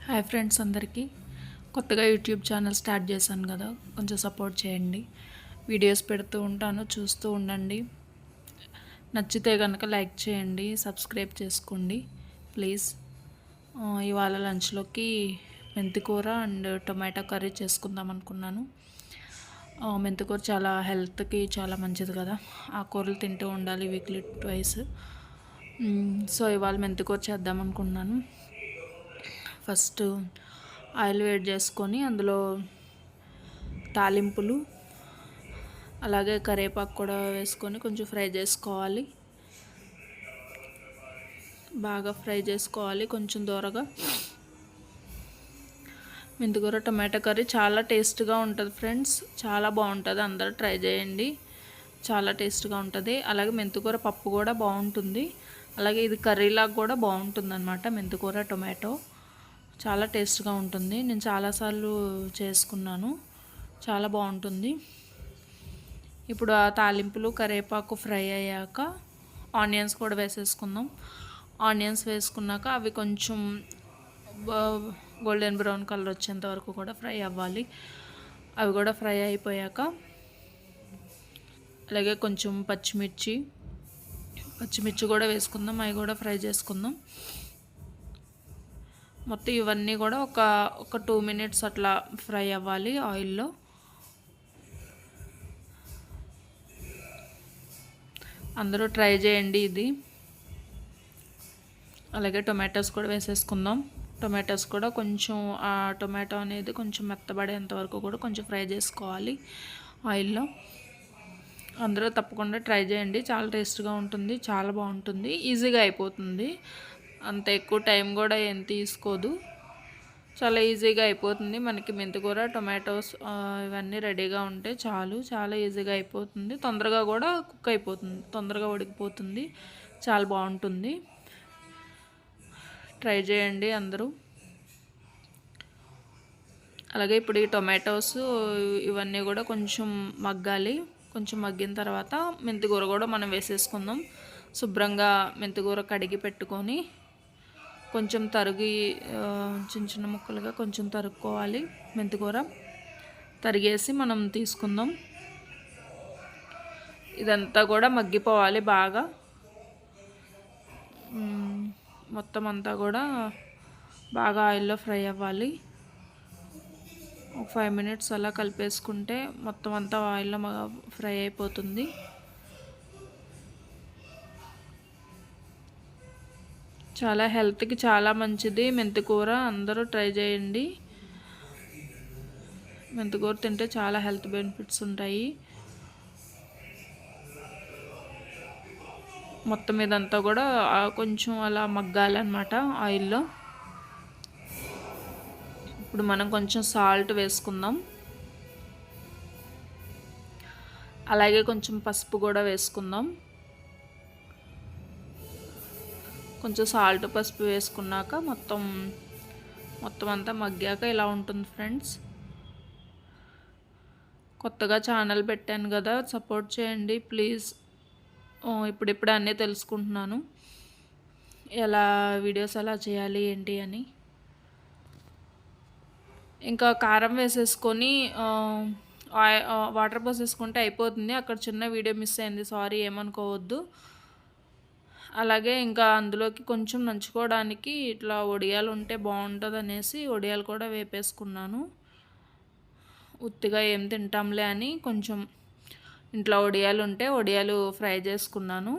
Hi friends, అందరికీ కొత్తగా YouTube channel start చేశాను కదా, కొంచెం సపోర్ట్ చేయండి. వీడియోస్ పెడుతూ ఉంటాను, చూస్తూ ఉండండి. నచ్చితే కనుక లైక్ చేయండి, సబ్స్క్రైబ్ చేసుకోండి ప్లీజ్. ఇవాళ లంచ్లోకి మెంతికూర అండ్ టొమాటో కర్రీ చేసుకుందాం అనుకున్నాను. మెంతికూర చాలా హెల్త్కి చాలా మంచిది కదా, ఆ కూరలు తింటూ ఉండాలి వీక్లీ ట్వైస్. సో ఇవాళ మెంతికూర చేద్దాం అనుకున్నాను. ఫస్ట్ ఆయిల్ వేడి చేసుకొని అందులో తాలింపులు అలాగే కరివేపాకు కూడా వేసుకొని కొంచెం ఫ్రై చేసుకోవాలి. బాగా ఫ్రై చేసుకోవాలి కొంచెం దూరగా. మెంతికూర టమాటా కర్రీ చాలా టేస్ట్గా ఉంటుంది ఫ్రెండ్స్, చాలా బాగుంటుంది. అందరూ ట్రై చేయండి, చాలా టేస్ట్గా ఉంటుంది. అలాగే మెంతికూర పప్పు కూడా బాగుంటుంది, అలాగే ఇది కర్రీలాగా కూడా బాగుంటుంది అన్నమాట. మెంతికూర టొమాటో చాలా టేస్ట్గా ఉంటుంది. నేను చాలాసార్లు చేసుకున్నాను, చాలా బాగుంటుంది. ఇప్పుడు ఆ తాలింపులు కరివేపాకు ఫ్రై అయ్యాక ఆనియన్స్ కూడా వేసేసుకుందాం. ఆనియన్స్ వేసుకున్నాక అవి కొంచెం గోల్డెన్ బ్రౌన్ కలర్ వచ్చేంత వరకు కూడా ఫ్రై అవ్వాలి. అవి కూడా ఫ్రై అయిపోయాక అలాగే కొంచెం పచ్చిమిర్చి కూడా వేసుకుందాం, అవి కూడా ఫ్రై చేసుకుందాం. మొత్తం ఇవన్నీ కూడా ఒక 2 మినిట్స్ అట్లా ఫ్రై అవ్వాలి ఆయిల్లో. అందరూ ట్రై చేయండి ఇది. అలాగే టొమాటోస్ కూడా వేసేసుకుందాం. టొమాటోస్ కూడా కొంచెం ఆ టొమాటో అనేది కొంచెం మెత్తబడేంత వరకు కూడా కొంచెం ఫ్రై చేసుకోవాలి ఆయిల్లో. అందరూ తప్పకుండా ట్రై చేయండి, చాలా టేస్ట్గా ఉంటుంది, చాలా బాగుంటుంది, ఈజీగా అయిపోతుంది. అంత ఎక్కువ టైం కూడా ఏం తీసుకోదు, చాలా ఈజీగా అయిపోతుంది. మనకి మెంతికూర టొమాటోస్ ఇవన్నీ రెడీగా ఉంటే చాలు, చాలా ఈజీగా అయిపోతుంది. తొందరగా కూడా కుక్ అయిపోతుంది, తొందరగా ఉడికిపోతుంది, చాలా బాగుంటుంది. ట్రై చేయండి అందరూ. అలాగే ఇప్పుడు ఈ టొమాటోస్ ఇవన్నీ కూడా కొంచెం మగ్గాలి. కొంచెం మగ్గిన తర్వాత మెంతికూర కూడా మనం వేసేసుకుందాం. శుభ్రంగా మెంతికూర కడిగి పెట్టుకొని కొంచెం తరిగి చిన్న చిన్న ముక్కలుగా కొంచెం తరుక్కోవాలి. మెంతికూర తరిగేసి మనం తీసుకుందాం. ఇదంతా కూడా మగ్గిపోవాలి బాగా, మొత్తం అంతా కూడా బాగా ఆయిల్లో ఫ్రై అవ్వాలి. ఒక 5 మినిట్స్ అలా కలిపేసుకుంటే మొత్తం అంతా ఆయిల్లో ఫ్రై అయిపోతుంది. చాలా హెల్త్కి చాలా మంచిది మెంతికూర, అందరూ ట్రై చేయండి. మెంతికూర తింటే చాలా హెల్త్ బెనిఫిట్స్ ఉంటాయి. మొత్తం ఇదంతా కూడా కొంచెం అలా మగ్గాలన్నమాట ఆయిల్లో. ఇప్పుడు మనం కొంచెం సాల్ట్ వేసుకుందాం, అలాగే కొంచెం పసుపు కూడా వేసుకుందాం. కొంచెం సాల్ట్ పసుపు వేసుకున్నాక మొత్తం అంతా మగ్గాక ఇలా ఉంటుంది ఫ్రెండ్స్. కొత్తగా ఛానల్ పెట్టాను కదా, సపోర్ట్ చేయండి ప్లీజ్. ఇప్పుడిప్పుడు అన్నీ తెలుసుకుంటున్నాను, ఎలా వీడియోస్ ఎలా చేయాలి ఏంటి అని. ఇంకా కారం వేసేసుకొని వాటర్ పోసేసుకుంటే అయిపోతుంది. అక్కడ చిన్న వీడియో మిస్ అయింది, సారీ, ఏమనుకోవద్దు. అలాగే ఇంకా అందులోకి కొంచెం నంచుకోవడానికి ఇట్లా వడియాలు ఉంటే బాగుంటుంది అనేసి వడియాలు కూడా వేపేసుకున్నాను. ఉత్తిగా ఏం తింటాంలే అని కొంచెం ఇంట్లో వడియాలు ఉంటే వడియాలు ఫ్రై చేసుకున్నాను.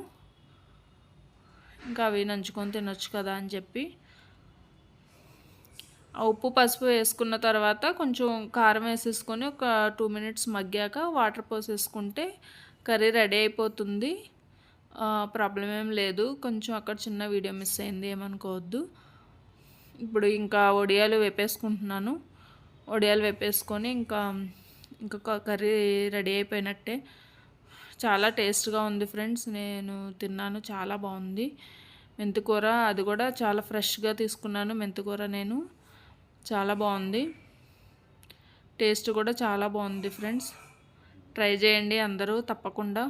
ఇంకా అవి నంచుకొని తినొచ్చు కదా అని చెప్పి. ఉప్పు పసుపు వేసుకున్న తర్వాత కొంచెం కారం వేసేసుకొని ఒక 2 మినిట్స్ మగ్గాక వాటర్ పోసేసుకుంటే కర్రీ రెడీ అయిపోతుంది. ప్రాబ్లం ఏం లేదు. కొంచెం అక్కడ చిన్న వీడియో మిస్ అయింది, ఏమనుకోవద్దు. ఇప్పుడు ఇంకా వడియాలు వేపేసుకుంటున్నాను. వడియాలు వేపేసుకొని ఇంకా కర్రీ రెడీ అయిపోయినట్టే. చాలా టేస్ట్గా ఉంది ఫ్రెండ్స్, నేను తిన్నాను, చాలా బాగుంది. మెంతికూర అది కూడా చాలా ఫ్రెష్గా తీసుకున్నాను మెంతికూర నేను, చాలా బాగుంది, టేస్ట్ కూడా చాలా బాగుంది ఫ్రెండ్స్. ట్రై చేయండి అందరూ తప్పకుండా.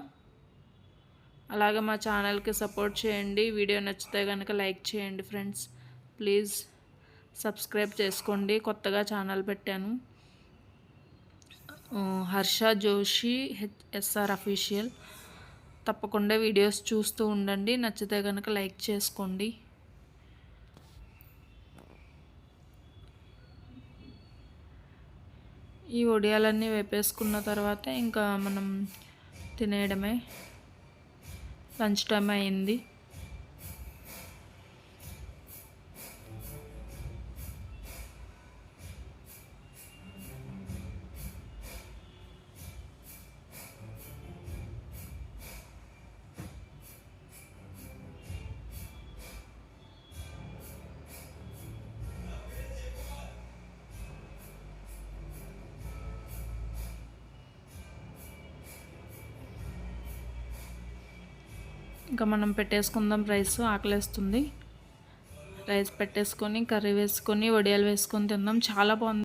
అలాగే మా ఛానల్కి సపోర్ట్ చేయండి. వీడియో నచ్చితే కనుక లైక్ చేయండి ఫ్రెండ్స్ ప్లీజ్. సబ్స్క్రైబ్ చేసుకోండి. కొత్తగా ఛానల్ పెట్టాను. Harsha Joshi SR official. తప్పకుండా వీడియోస్ చూస్తూ ఉండండి. నచ్చితే కనుక లైక్ చేసుకోండి. ఈ వడియాలన్నీ వేపేసుకున్న తర్వాత ఇంకా మనం తినేయడమే. లంచ్ టైం అయింది. ఇంకా మనం పెట్టేసుకుందాం. రైస్ ఆకలేస్తుంది. రైస్ పెట్టేసుకొని కర్రీ వేసుకొని వడియాలు వేసుకొని తిందాం. చాలా బాగుంది.